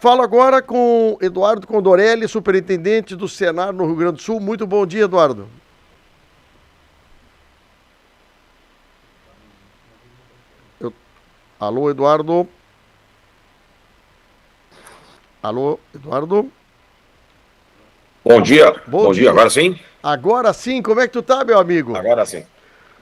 Falo agora com Eduardo Condorelli, superintendente do Senar no Rio Grande do Sul. Muito bom dia, Eduardo. Alô, Eduardo. Alô, Eduardo. Bom dia. Bom dia, agora sim? Agora sim, como é que tu tá, meu amigo? Agora sim.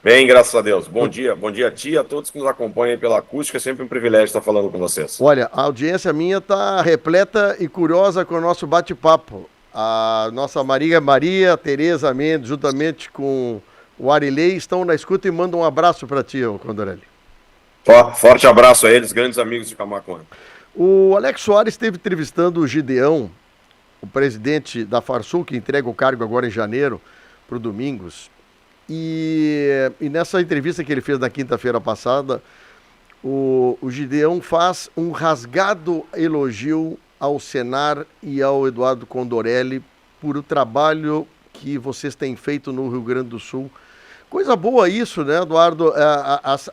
Bem, graças a Deus. Bom dia a ti e a todos que nos acompanham pela acústica. É sempre um privilégio estar falando com vocês. Olha, a audiência minha tá repleta e curiosa com o nosso bate-papo. A nossa Maria Tereza Mendes, juntamente com o Arilei, estão na escuta e mandam um abraço para ti, Condorelli. Forte abraço a eles, grandes amigos de Camaquã. O Alex Soares esteve entrevistando o Gideão, o presidente da Farsul, que entrega o cargo agora em janeiro para o Domingos. E nessa entrevista que ele fez na quinta-feira passada, o Gideão faz um rasgado elogio ao Senar e ao Eduardo Condorelli por o trabalho que vocês têm feito no Rio Grande do Sul. Coisa boa isso, né, Eduardo?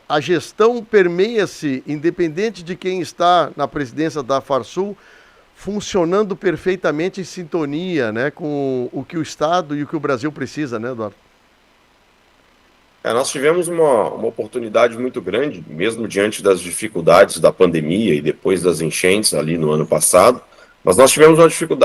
A gestão permeia-se, independente de quem está na presidência da Farsul, funcionando perfeitamente em sintonia, né, com o que o Estado e o que o Brasil precisa, né, Eduardo? Nós tivemos uma oportunidade muito grande, mesmo diante das dificuldades da pandemia e depois das enchentes ali no ano passado, mas nós tivemos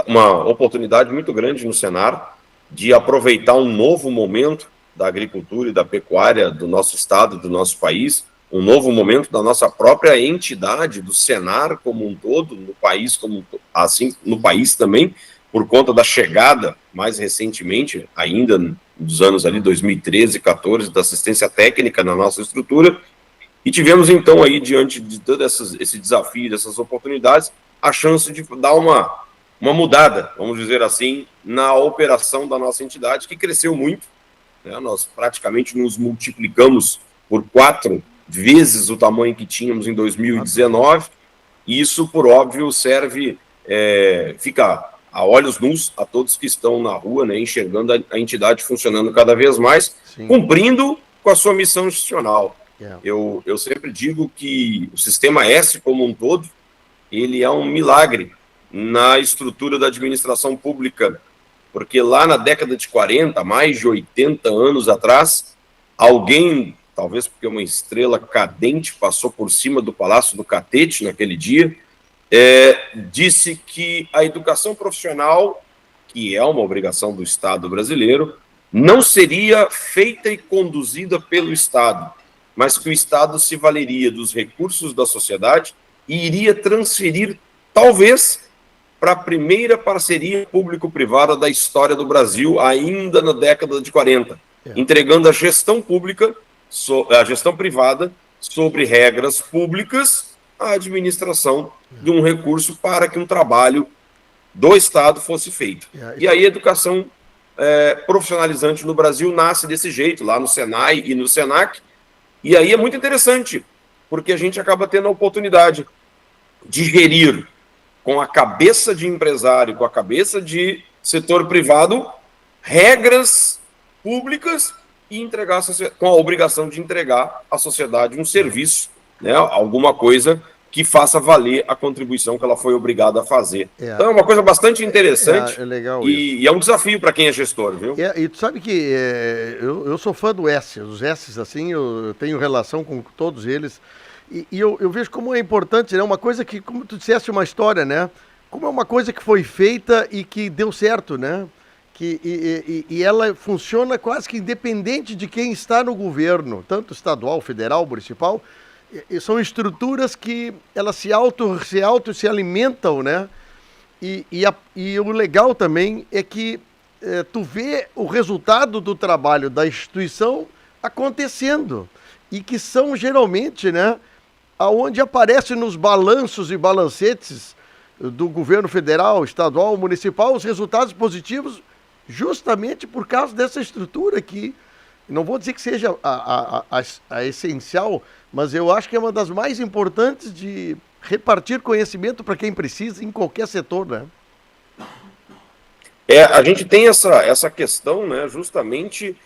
uma oportunidade muito grande no Senar de aproveitar um novo momento da agricultura e da pecuária do nosso estado, do nosso país, um novo momento da nossa própria entidade, do Senar como um todo, no país assim no país também, por conta da chegada, mais recentemente, ainda dos anos ali 2013, 14, da assistência técnica na nossa estrutura, e tivemos então aí, diante de todo esse desafio, dessas oportunidades, a chance de dar uma mudada, vamos dizer assim, na operação da nossa entidade, que cresceu muito, né? Nós praticamente nos multiplicamos por 4 vezes o tamanho que tínhamos em 2019, e isso, por óbvio, serve, fica a olhos nus a todos que estão na rua, né, enxergando a entidade funcionando cada vez mais, sim, cumprindo com a sua missão institucional. Yeah. Eu sempre digo que o sistema S como um todo, ele é um milagre na estrutura da administração pública, porque lá na década de 40, mais de 80 anos atrás, alguém, talvez porque uma estrela cadente passou por cima do Palácio do Catete naquele dia, disse que a educação profissional, que é uma obrigação do Estado brasileiro, não seria feita e conduzida pelo Estado, mas que o Estado se valeria dos recursos da sociedade e iria transferir, talvez, para a primeira parceria público-privada da história do Brasil, ainda na década de 40, entregando a gestão pública, a gestão privada, sobre regras públicas, a administração de um recurso para que um trabalho do Estado fosse feito. E aí a educação profissionalizante no Brasil nasce desse jeito, lá no Senai e no Senac, e aí é muito interessante, porque a gente acaba tendo a oportunidade de gerir com a cabeça de empresário, com a cabeça de setor privado, regras públicas e entregar com a obrigação de entregar à sociedade um serviço, né, alguma coisa que faça valer a contribuição que ela foi obrigada a fazer. Então é uma coisa bastante interessante legal e é um desafio para quem é gestor, viu? E tu sabe que eu sou fã do S, os S's, assim, eu tenho relação com todos eles, e eu vejo como é importante, né, uma coisa que, como tu disseste, uma história, né, como é uma coisa que foi feita e que deu certo, né, e ela funciona quase que independente de quem está no governo, tanto estadual, federal, municipal. São estruturas que elas se alimentam, né? E o legal também é que tu vê o resultado do trabalho da instituição acontecendo e que são geralmente, né, aonde aparece nos balanços e balancetes do governo federal, estadual, municipal, os resultados positivos, justamente por causa dessa estrutura que, não vou dizer que seja a essencial, mas eu acho que é uma das mais importantes de repartir conhecimento para quem precisa em qualquer setor, né? A gente tem essa questão, né, justamente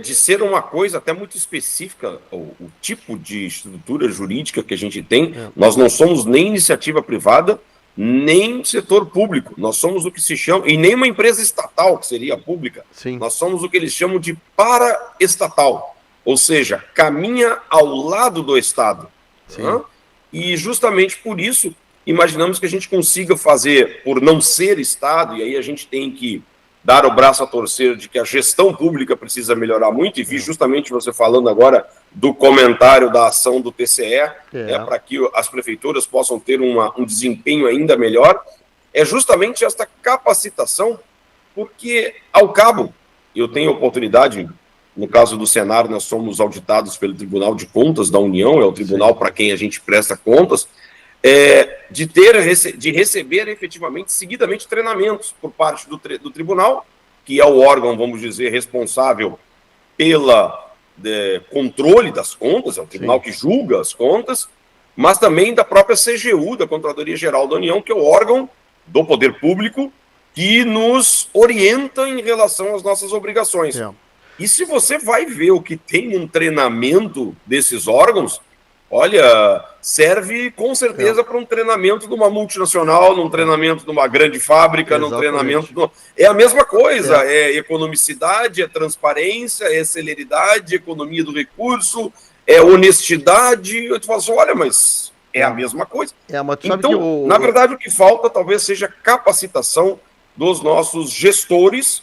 de ser uma coisa até muito específica, o tipo de estrutura jurídica que a gente tem. Nós não somos nem iniciativa privada, nem setor público. Nós somos o que se chama, e nem uma empresa estatal, que seria pública. Sim. Nós somos o que eles chamam de paraestatal, ou seja, caminha ao lado do Estado. Né? E justamente por isso, imaginamos que a gente consiga fazer, por não ser Estado, e aí a gente tem que dar o braço a torcer de que a gestão pública precisa melhorar muito, e vi justamente você falando agora do comentário da ação do TCE, para que as prefeituras possam ter um desempenho ainda melhor, é justamente esta capacitação, porque, ao cabo, eu tenho a oportunidade, no caso do Senar, nós somos auditados pelo Tribunal de Contas da União, é o tribunal para quem a gente presta contas, de receber efetivamente, seguidamente, treinamentos por parte do tribunal, que é o órgão, vamos dizer, responsável pela controle das contas, é o tribunal que julga as contas, mas também da própria CGU, da Controladoria Geral da União, que é o órgão do poder público que nos orienta em relação às nossas obrigações. E se você vai ver o que tem um treinamento desses órgãos, olha, serve com certeza para um treinamento de uma multinacional, num treinamento de uma grande fábrica, num treinamento... É a mesma coisa, é economicidade, é transparência, é celeridade, economia do recurso, é honestidade. Eu te falo assim, olha, mas é a mesma coisa. Então, na verdade, o que falta talvez seja capacitação dos nossos gestores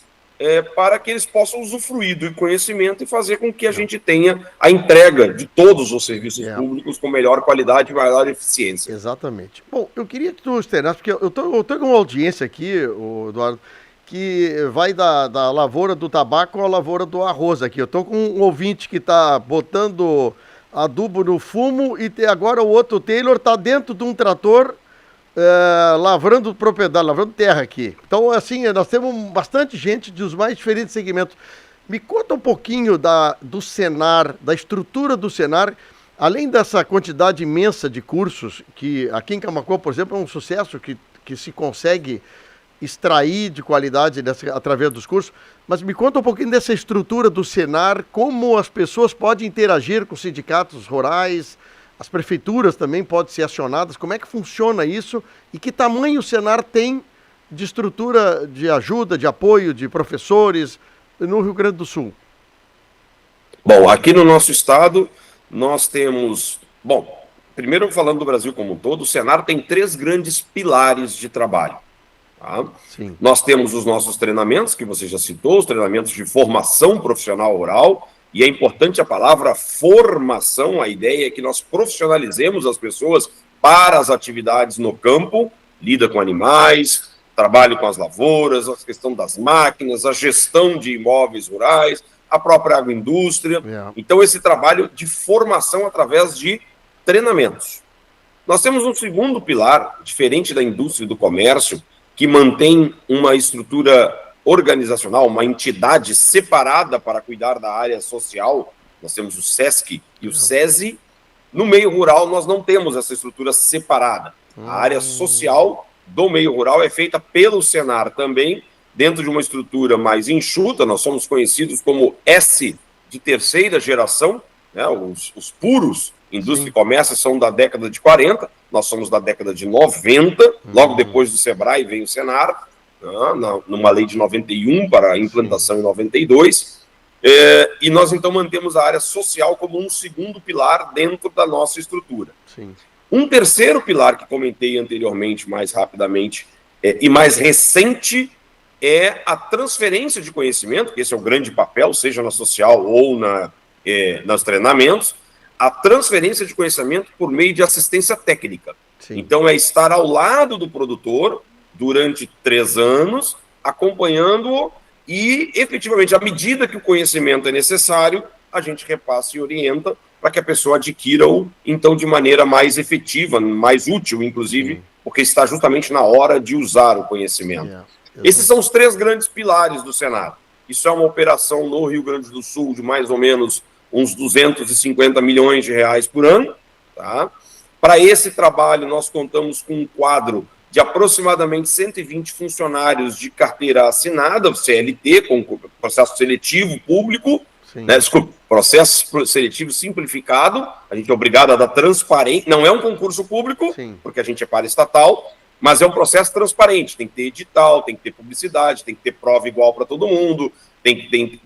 para que eles possam usufruir do conhecimento e fazer com que a gente tenha a entrega de todos os serviços públicos com melhor qualidade e maior eficiência. Exatamente. Bom, eu queria que tu externasse, porque eu tô com uma audiência aqui, Eduardo, que vai da lavoura do tabaco à lavoura do arroz aqui. Eu tô com um ouvinte que tá botando adubo no fumo e agora o outro Taylor tá dentro de um trator lavrando propriedade, lavrando terra aqui. Então, assim, nós temos bastante gente dos mais diferentes segmentos. Me conta um pouquinho do Senar, da estrutura do Senar, além dessa quantidade imensa de cursos, que aqui em Camaquã, por exemplo, é um sucesso que se consegue extrair de qualidade através dos cursos, mas me conta um pouquinho dessa estrutura do Senar, como as pessoas podem interagir com os sindicatos rurais, as prefeituras também podem ser acionadas, como é que funciona isso e que tamanho o Senar tem de estrutura de ajuda, de apoio, de professores no Rio Grande do Sul? Bom, aqui no nosso estado nós temos, primeiro falando do Brasil como um todo, o Senar tem 3 grandes pilares de trabalho. Tá? Nós temos os nossos treinamentos, que você já citou, os treinamentos de formação profissional rural, e é importante a palavra formação, a ideia é que nós profissionalizemos as pessoas para as atividades no campo, lida com animais, trabalho com as lavouras, a questão das máquinas, a gestão de imóveis rurais, a própria agroindústria. Então, esse trabalho de formação através de treinamentos. Nós temos um segundo pilar, diferente da indústria e do comércio, que mantém uma estrutura organizacional, uma entidade separada para cuidar da área social. Nós temos o SESC e o SESI. No meio rural, nós não temos essa estrutura separada. A área social do meio rural é feita pelo Senar também, dentro de uma estrutura mais enxuta. Nós somos conhecidos como S de terceira geração, né? Os puros indústria e comércio são da década de 40, nós somos da década de 90, logo depois do Sebrae vem o Senar, numa lei de 91 para a implantação em 92, e nós então mantemos a área social como um segundo pilar dentro da nossa estrutura. Um terceiro pilar que comentei anteriormente mais rapidamente e mais recente é a transferência de conhecimento, que esse é o grande papel, seja na social ou nos treinamentos, a transferência de conhecimento por meio de assistência técnica. Então é estar ao lado do produtor durante 3 anos, acompanhando-o e, efetivamente, à medida que o conhecimento é necessário, a gente repassa e orienta para que a pessoa adquira-o, então, de maneira mais efetiva, mais útil, inclusive, porque está justamente na hora de usar o conhecimento. Esses são os 3 grandes pilares do Senar. Isso é uma operação no Rio Grande do Sul de mais ou menos uns 250 milhões de reais por ano. Tá? Para esse trabalho, nós contamos com um quadro de aproximadamente 120 funcionários de carteira assinada, CLT, com processo seletivo público, processo seletivo simplificado. A gente é obrigado a dar transparência, não é um concurso público, porque a gente é paraestatal, mas é um processo transparente, tem que ter edital, tem que ter publicidade, tem que ter prova igual para todo mundo,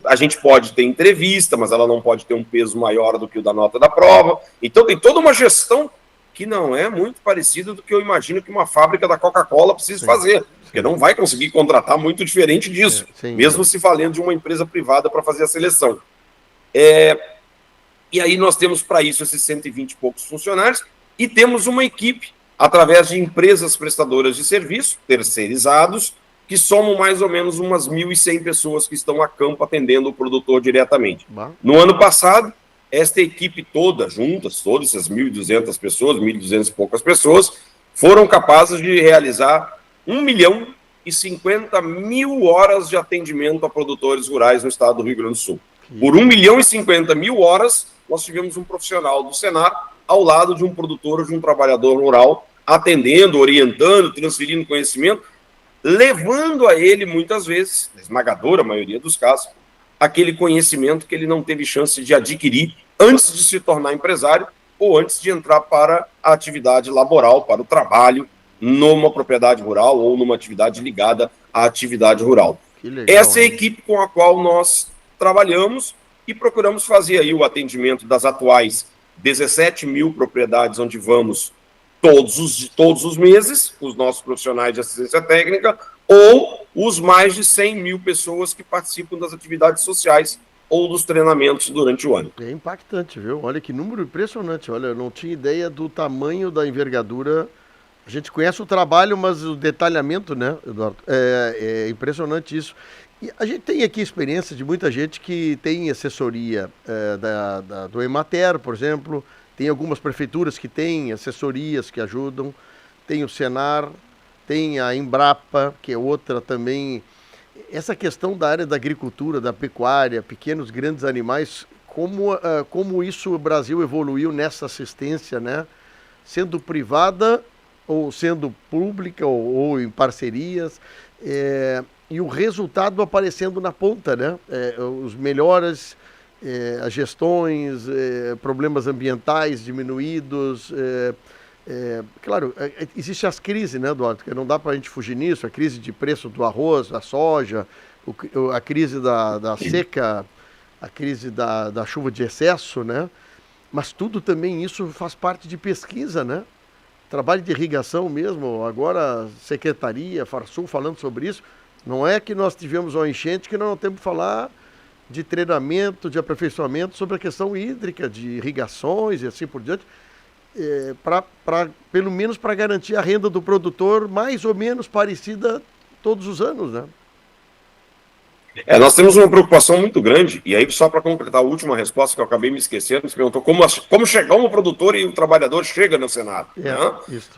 a gente pode ter entrevista, mas ela não pode ter um peso maior do que o da nota da prova. Então tem toda uma gestão que não é muito parecida do que eu imagino que uma fábrica da Coca-Cola precisa fazer, porque não vai conseguir contratar muito diferente disso, mesmo se valendo de uma empresa privada para fazer a seleção. E aí nós temos para isso esses 120 e poucos funcionários e temos uma equipe através de empresas prestadoras de serviço, terceirizados, que somam mais ou menos umas 1.100 pessoas que estão a campo atendendo o produtor diretamente. No ano passado, esta equipe toda, juntas, todas essas 1.200 pessoas, 1.200 e poucas pessoas, foram capazes de realizar 1.050.000 horas de atendimento a produtores rurais no estado do Rio Grande do Sul. Por 1.050.000 horas, nós tivemos um profissional do Senar ao lado de um produtor ou de um trabalhador rural, atendendo, orientando, transferindo conhecimento, levando a ele, muitas vezes, na esmagadora maioria dos casos, aquele conhecimento que ele não teve chance de adquirir antes de se tornar empresário ou antes de entrar para a atividade laboral, para o trabalho, numa propriedade rural ou numa atividade ligada à atividade rural. Legal, essa é a equipe com a qual nós trabalhamos e procuramos fazer aí o atendimento das atuais 17.000 propriedades onde vamos todos os meses, os nossos profissionais de assistência técnica, ou os mais de 100.000 pessoas que participam das atividades sociais ou dos treinamentos durante o ano. É impactante, viu? Olha que número impressionante. Olha, eu não tinha ideia do tamanho da envergadura. A gente conhece o trabalho, mas o detalhamento, né, Eduardo? É impressionante isso. E a gente tem aqui experiência de muita gente que tem assessoria do Emater, por exemplo. Tem algumas prefeituras que têm assessorias que ajudam, tem o Senar, tem a Embrapa, que é outra também. Essa questão da área da agricultura, da pecuária, pequenos, grandes animais, como isso o Brasil evoluiu nessa assistência, né? Sendo privada ou sendo pública ou em parcerias, e o resultado aparecendo na ponta, né? Os melhores... as gestões, problemas ambientais diminuídos, claro, existem as crises, né, Eduardo, que não dá para a gente fugir nisso, a crise de preço do arroz, da soja, a crise da seca, a crise da chuva de excesso, né, mas tudo também isso faz parte de pesquisa, né, trabalho de irrigação mesmo, agora Secretaria, Farsul falando sobre isso, não é que nós tivemos uma enchente que nós não temos que falar de treinamento, de aperfeiçoamento sobre a questão hídrica, de irrigações e assim por diante, pelo menos para garantir a renda do produtor mais ou menos parecida todos os anos, né? Nós temos uma preocupação muito grande, e aí só para completar a última resposta que eu acabei me esquecendo, você perguntou como chegar um produtor e o trabalhador chega no Senado. Né?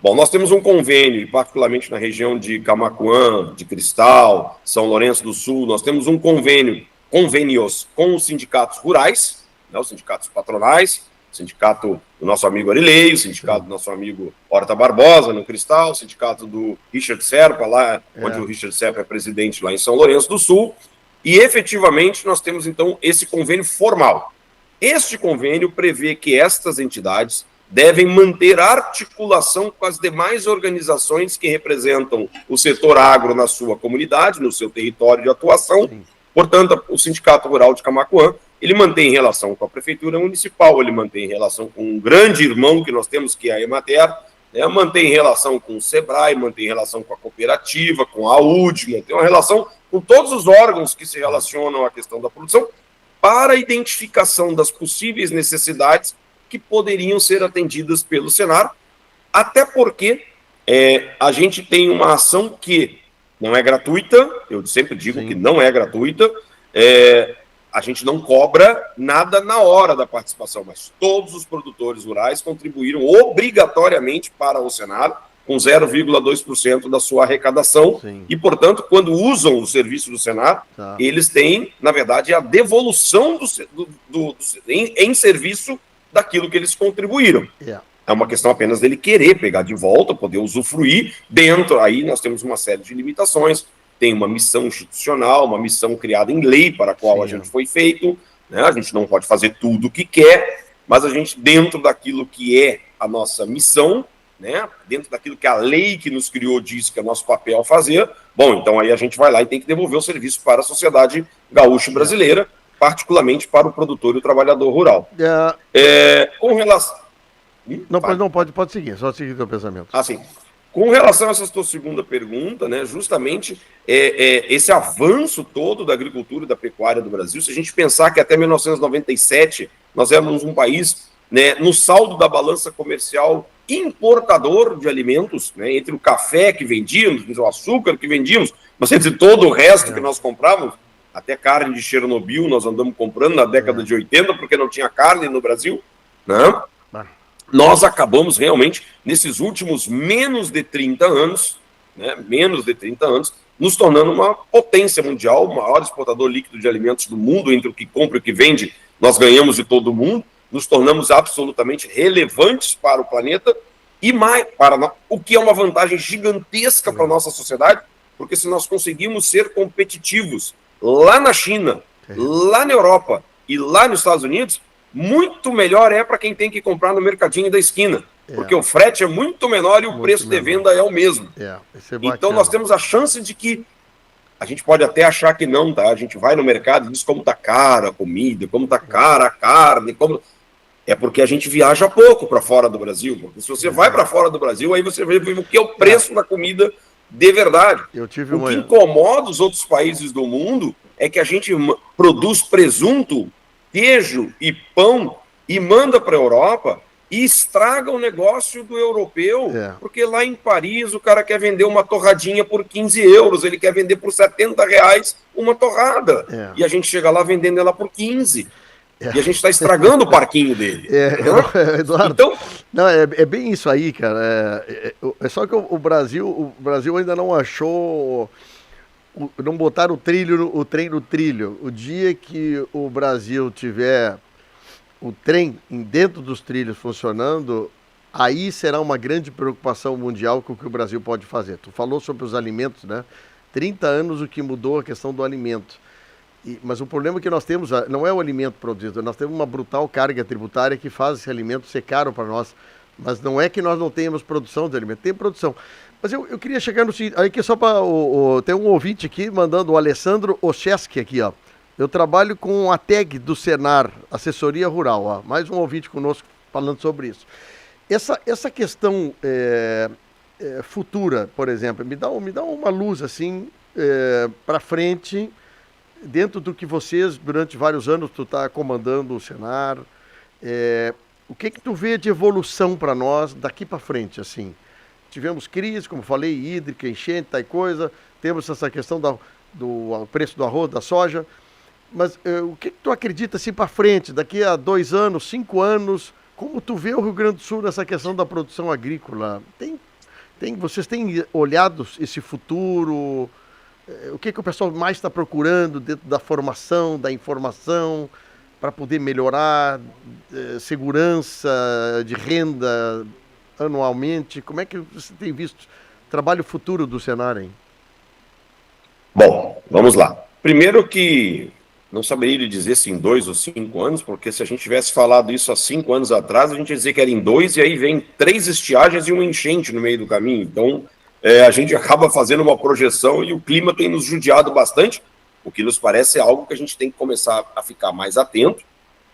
Bom, nós temos um convênio, particularmente na região de Camaquã, de Cristal, São Lourenço do Sul, nós temos um convênios com os sindicatos rurais, né, os sindicatos patronais, o sindicato do nosso amigo Arilei, o sindicato do nosso amigo Horta Barbosa, no Cristal, o sindicato do Richard Serpa, lá onde o Richard Serpa é presidente lá em São Lourenço do Sul, e efetivamente nós temos então esse convênio formal. Este convênio prevê que estas entidades devem manter articulação com as demais organizações que representam o setor agro na sua comunidade, no seu território de atuação. Portanto, o Sindicato Rural de Camaquã, ele mantém relação com a Prefeitura Municipal, ele mantém relação com um grande irmão que nós temos, que é a Emater, né, mantém relação com o SEBRAE, mantém relação com a cooperativa, com a UD, mantém uma relação com todos os órgãos que se relacionam à questão da produção, para a identificação das possíveis necessidades que poderiam ser atendidas pelo Senar, até porque a gente tem uma ação que não é gratuita, eu sempre digo que não é gratuita, a gente não cobra nada na hora da participação, mas todos os produtores rurais contribuíram obrigatoriamente para o Senar, com 0,2% da sua arrecadação, e, portanto, quando usam o serviço do Senar, eles têm, na verdade, a devolução em serviço daquilo que eles contribuíram. É uma questão apenas dele querer pegar de volta, poder usufruir dentro. Aí nós temos uma série de limitações, tem uma missão institucional, uma missão criada em lei para a qual a gente foi feito, né? A gente não pode fazer tudo o que quer, mas a gente, dentro daquilo que é a nossa missão, né, dentro daquilo que a lei que nos criou diz que é nosso papel fazer, bom, então aí a gente vai lá e tem que devolver o serviço para a sociedade gaúcha brasileira, particularmente para o produtor e o trabalhador rural. Com relação... Pode seguir, só seguir teu pensamento. Assim, com relação a essa tua segunda pergunta, né, justamente esse avanço todo da agricultura e da pecuária do Brasil, se a gente pensar que até 1997 nós éramos um país, né, no saldo da balança comercial importador de alimentos, né, entre o café que vendíamos, o açúcar que vendíamos, mas entre todo o resto que nós comprávamos, até carne de Chernobyl nós andamos comprando na década de 80, porque não tinha carne no Brasil, né? Nós acabamos realmente, nesses últimos menos de 30 anos, né, nos tornando uma potência mundial, o maior exportador líquido de alimentos do mundo, entre o que compra e o que vende, nós ganhamos de todo mundo, nos tornamos absolutamente relevantes para o planeta, e mais, o que é uma vantagem gigantesca para a nossa sociedade, porque se nós conseguimos ser competitivos lá na China, lá na Europa e lá nos Estados Unidos, muito melhor é para quem tem que comprar no mercadinho da esquina, porque o frete é muito menor e o preço de venda é o mesmo. Então nós temos a chance de que, a gente pode até achar que não, tá? A gente vai no mercado e diz como tá cara a comida, como tá cara a carne, como... É porque a gente viaja pouco para fora do Brasil, porque se você vai para fora do Brasil, aí você vê o que é o preço da comida de verdade. O que incomoda os outros países do mundo é que a gente produz presunto, queijo e pão e manda para a Europa e estraga o negócio do europeu, porque lá em Paris o cara quer vender uma torradinha por 15 euros, ele quer vender por R$70 uma torrada, e a gente chega lá vendendo ela por 15. E a gente está estragando o parquinho dele. Eduardo, então, não, é bem isso aí, cara. É só que o Brasil ainda não achou, não botaram o trem no trilho. O dia que o Brasil tiver o trem dentro dos trilhos funcionando, aí será uma grande preocupação mundial com o que o Brasil pode fazer. Tu falou sobre os alimentos, né? 30 anos o que mudou a questão do alimento. Mas o problema que nós temos não é o alimento produzido, nós temos uma brutal carga tributária que faz esse alimento ser caro para nós. Mas não é que nós não tenhamos produção de alimento, tem produção. Mas eu queria chegar no seguinte, aqui só para... tem um ouvinte aqui mandando, o Alessandro Ocheski aqui, ó. Eu trabalho com a TAG do Senar, Assessoria Rural, ó. Mais um ouvinte conosco falando sobre isso. Essa questão futura, por exemplo, me dá uma luz assim para frente... Dentro do que vocês, durante vários anos, tu está comandando o Senar, o que tu vê de evolução para nós daqui para frente, assim? Tivemos crise, como falei, hídrica, enchente, tal coisa, temos essa questão do preço do arroz, da soja, mas o que tu acredita, assim, para frente, daqui a 2 anos, 5 anos, como tu vê o Rio Grande do Sul nessa questão da produção agrícola? Vocês têm olhado esse futuro... O que o pessoal mais está procurando dentro da formação, da informação, para poder melhorar segurança de renda anualmente? Como é que você tem visto o trabalho futuro do Senar, hein? Bom, vamos lá. Primeiro que não saberia lhe dizer se em 2 ou 5 anos, porque se a gente tivesse falado isso há 5 anos atrás, a gente ia dizer que era em 2 e aí vem 3 estiagens e uma enchente no meio do caminho. Então... a gente acaba fazendo uma projeção e o clima tem nos judiado bastante, o que nos parece algo que a gente tem que começar a ficar mais atento,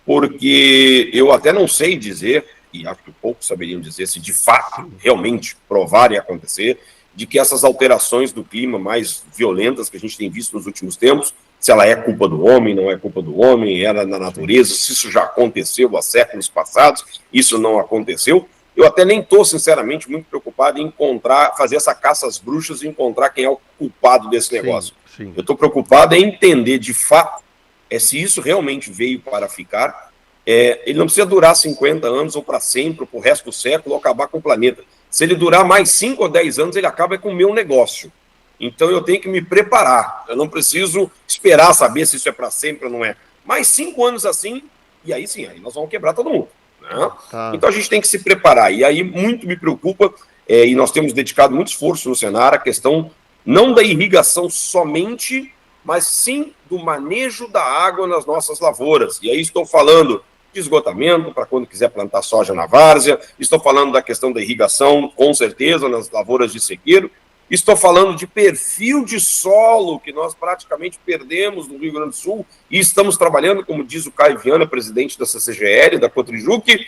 porque eu até não sei dizer, e acho que poucos saberiam dizer, se de fato, realmente, provar e acontecer, de que essas alterações do clima mais violentas que a gente tem visto nos últimos tempos, se ela é culpa do homem, não é culpa do homem, era na natureza, se isso já aconteceu há séculos passados, isso não aconteceu. Eu até nem estou, sinceramente, muito preocupado em fazer essa caça às bruxas e encontrar quem é o culpado desse negócio. Sim. Eu estou preocupado em entender, de fato, se isso realmente veio para ficar. Ele não precisa durar 50 anos ou para sempre, ou para o resto do século, ou acabar com o planeta. Se ele durar mais 5 ou 10 anos, ele acaba com o meu negócio. Então eu tenho que me preparar. Eu não preciso esperar saber se isso é para sempre ou não é. Mais 5 anos assim, e aí sim, aí nós vamos quebrar todo mundo. Então a gente tem que se preparar, e aí muito me preocupa, e nós temos dedicado muito esforço no Senar, a questão não da irrigação somente, mas sim do manejo da água nas nossas lavouras, e aí estou falando de esgotamento, para quando quiser plantar soja na várzea. Estou falando da questão da irrigação, com certeza, nas lavouras de sequeiro. Estou falando de perfil de solo, que nós praticamente perdemos no Rio Grande do Sul, e estamos trabalhando, como diz o Caio Viana, presidente da CCGL, da Cotrijuc,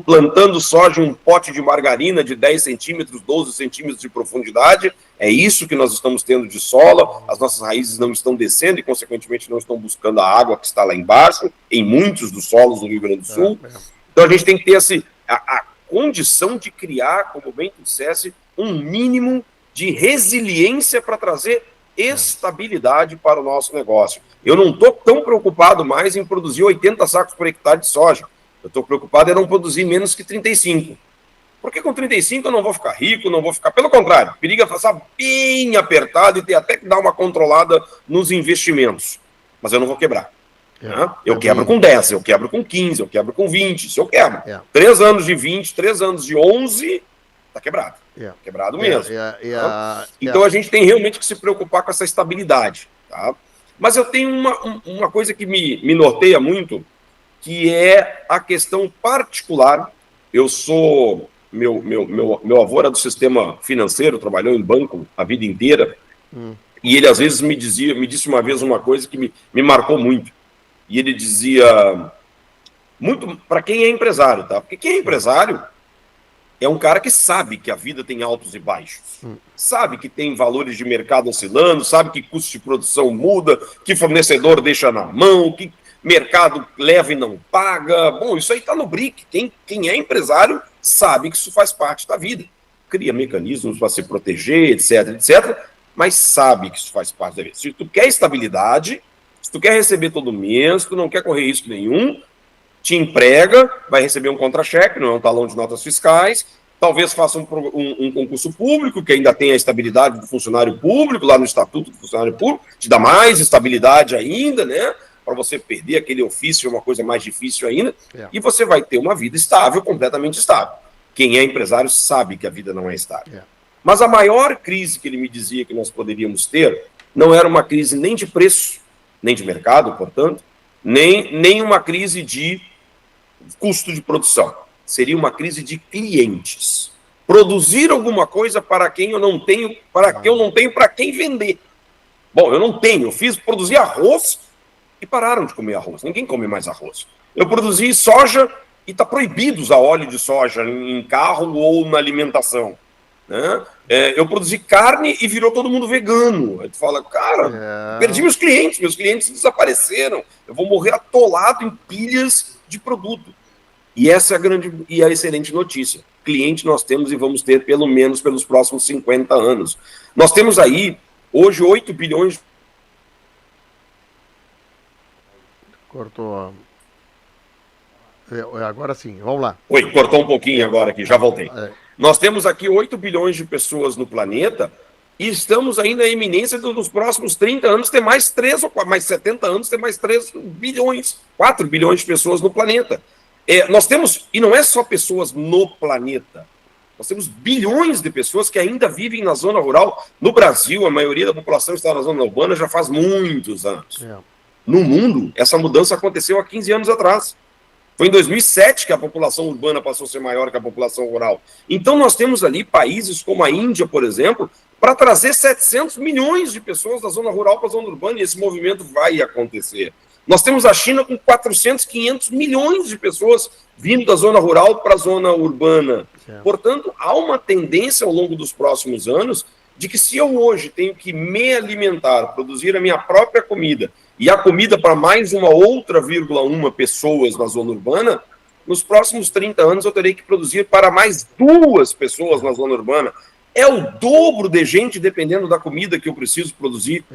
plantando soja em um pote de margarina de 10 centímetros, 12 centímetros de profundidade. É isso que nós estamos tendo de solo. As nossas raízes não estão descendo e, consequentemente, não estão buscando a água que está lá embaixo, em muitos dos solos do Rio Grande do Sul. Então, a gente tem que ter a condição de criar, como bem tu dissesse, um mínimo de resiliência para trazer estabilidade para o nosso negócio. Eu não estou tão preocupado mais em produzir 80 sacos por hectare de soja. Eu estou preocupado em não produzir menos que 35. Porque com 35 eu não vou ficar rico, não vou ficar... Pelo contrário, periga passar bem apertado e ter até que dar uma controlada nos investimentos. Mas eu não vou quebrar. Né? Eu quebro com 10, eu quebro com 15, eu quebro com 20, se eu quebro. 3 anos de 20, 3 anos de 11, está quebrado. Quebrado mesmo. Então a gente tem realmente que se preocupar com essa estabilidade. Tá? Mas eu tenho uma coisa que me norteia muito, que é a questão particular. Eu sou... Meu avô era do sistema financeiro, trabalhou em banco a vida inteira, e ele às vezes me disse uma vez uma coisa que me marcou muito. E ele dizia, muito para quem é empresário, tá? Porque quem é empresário é um cara que sabe que a vida tem altos e baixos, sabe que tem valores de mercado oscilando, sabe que custo de produção muda, que fornecedor deixa na mão, que mercado leva e não paga. Bom, isso aí está no BRIC. Quem é empresário sabe que isso faz parte da vida. Cria mecanismos para se proteger, etc, etc, mas sabe que isso faz parte da vida. Se tu quer estabilidade, se tu quer receber todo mês, tu não quer correr risco nenhum, te emprega, vai receber um contra-cheque, não é um talão de notas fiscais, talvez faça um concurso público, que ainda tem a estabilidade do funcionário público, lá no Estatuto do Funcionário Público, te dá mais estabilidade ainda, né? Para você perder aquele ofício, é uma coisa mais difícil ainda, e você vai ter uma vida estável, completamente estável. Quem é empresário sabe que a vida não é estável. Mas a maior crise que ele me dizia que nós poderíamos ter não era uma crise nem de preço, nem de mercado, portanto, nem uma crise de custo de produção. Seria uma crise de clientes. Produzir alguma coisa para quem eu não tenho, para quem vender. Bom, eu não tenho, produzi arroz e pararam de comer arroz. Ninguém come mais arroz. Eu produzi soja e está proibido usar óleo de soja em carro ou na alimentação. Né? Eu produzi carne e virou todo mundo vegano. Aí tu fala, cara, perdi meus clientes desapareceram. Eu vou morrer atolado em pilhas de produto. E essa é a grande e a excelente notícia. Cliente nós temos e vamos ter pelo menos pelos próximos 50 anos. Nós temos aí, hoje, 8 bilhões... Cortou. Agora sim, vamos lá. Oi, cortou um pouquinho agora aqui, já voltei. Nós temos aqui 8 bilhões de pessoas no planeta e estamos ainda na iminência dos próximos 30 anos ter mais 3 ou mais 70 anos ter mais 3 bilhões, 4 bilhões de pessoas no planeta. Nós temos, e não é só pessoas no planeta, nós temos bilhões de pessoas que ainda vivem na zona rural. No Brasil, a maioria da população está na zona urbana já faz muitos anos. No mundo, essa mudança aconteceu há 15 anos atrás. Foi em 2007 que a população urbana passou a ser maior que a população rural. Então nós temos ali países como a Índia, por exemplo, para trazer 700 milhões de pessoas da zona rural para a zona urbana, e esse movimento vai acontecer. Nós temos a China com 400, 500 milhões de pessoas vindo da zona rural para a zona urbana. Portanto, há uma tendência ao longo dos próximos anos de que se eu hoje tenho que me alimentar, produzir a minha própria comida, e a comida para mais uma outra 1,1 pessoas na zona urbana, nos próximos 30 anos eu terei que produzir para mais 2 pessoas na zona urbana. É o dobro de gente dependendo da comida que eu preciso produzir.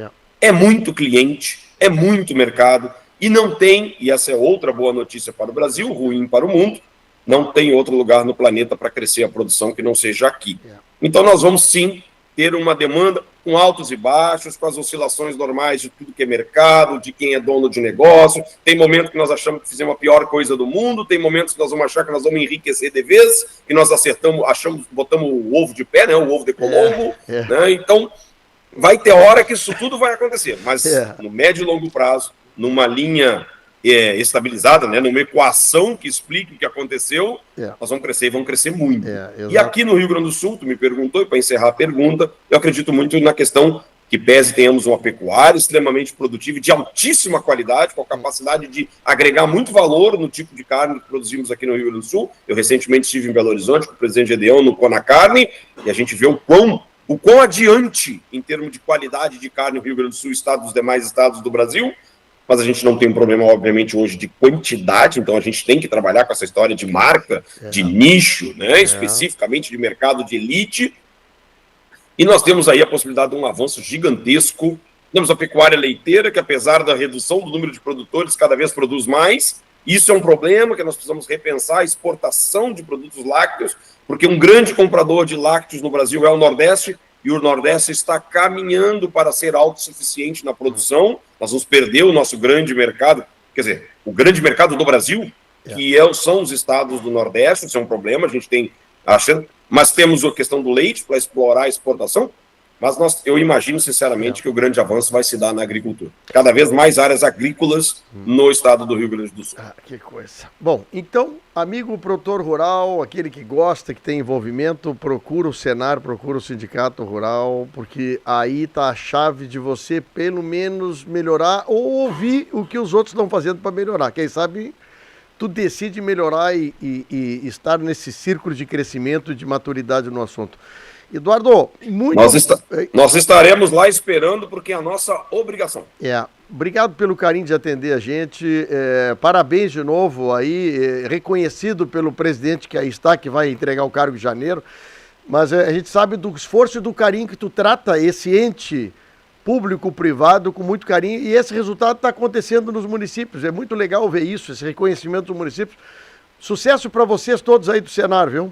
É muito cliente, é muito mercado, e não tem, e essa é outra boa notícia para o Brasil, ruim para o mundo, não tem outro lugar no planeta para crescer a produção que não seja aqui. Então nós vamos sim ter uma demanda com altos e baixos, com as oscilações normais de tudo que é mercado, de quem é dono de negócio. Tem momentos que nós achamos que fizemos a pior coisa do mundo, tem momentos que nós vamos achar que nós vamos enriquecer de vez, que nós botamos o ovo de pé, né, o ovo de Colombo. Né? Então, vai ter hora que isso tudo vai acontecer, mas no médio e longo prazo, numa linha estabilizada, né, numa equação que explique o que aconteceu, nós vamos crescer e vamos crescer muito. E aqui no Rio Grande do Sul, tu me perguntou, e para encerrar a pergunta, eu acredito muito na questão que pese tenhamos uma pecuária extremamente produtiva e de altíssima qualidade, com a capacidade de agregar muito valor no tipo de carne que produzimos aqui no Rio Grande do Sul. Eu recentemente estive em Belo Horizonte com o presidente Gedeão no Conacarne, e a gente vê o quão adiante, em termos de qualidade de carne, o Rio Grande do Sul está dos demais estados do Brasil. Mas a gente não tem um problema, obviamente, hoje de quantidade, então a gente tem que trabalhar com essa história de marca, de nicho, né, especificamente de mercado de elite. E nós temos aí a possibilidade de um avanço gigantesco. Temos a pecuária leiteira, que apesar da redução do número de produtores, cada vez produz mais. Isso é um problema que nós precisamos repensar, a exportação de produtos lácteos, porque um grande comprador de lácteos no Brasil é o Nordeste, e o Nordeste está caminhando para ser autossuficiente na produção. Nós vamos perder o nosso grande mercado, quer dizer, o grande mercado do Brasil, que são os estados do Nordeste. Isso é um problema, a gente tem achando, mas temos a questão do leite para explorar a exportação, mas eu imagino sinceramente que o grande avanço vai se dar na agricultura. Cada vez mais áreas agrícolas no estado do Rio Grande do Sul. Que coisa. Bom, então, amigo produtor rural, aquele que gosta, que tem envolvimento, procura o Senar, procura o Sindicato Rural, porque aí está a chave de você, pelo menos, melhorar ou ouvir o que os outros estão fazendo para melhorar. Quem sabe tu decide melhorar e estar nesse círculo de crescimento e de maturidade no assunto. Eduardo, nós estaremos lá esperando, porque é a nossa obrigação. Obrigado pelo carinho de atender a gente. Parabéns de novo aí, reconhecido pelo presidente que aí está, que vai entregar o cargo em janeiro. Mas a gente sabe do esforço e do carinho que tu trata esse ente público-privado com muito carinho, e esse resultado está acontecendo nos municípios. É muito legal ver isso, esse reconhecimento dos municípios. Sucesso para vocês todos aí do Senar, viu?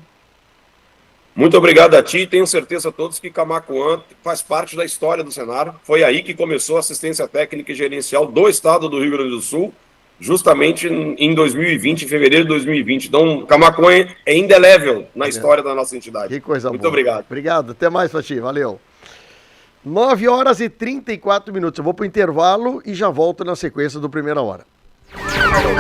Muito obrigado a ti, tenho certeza a todos que Camaquã faz parte da história do Senar. Foi aí que começou a assistência técnica e gerencial do estado do Rio Grande do Sul, justamente em 2020, em fevereiro de 2020. Então, Camaquã é indelével na história da nossa entidade. Que coisa boa. Muito obrigado. Obrigado, até mais, Fati, valeu. 9h34. Eu vou para o intervalo e já volto na sequência do Primeira Hora.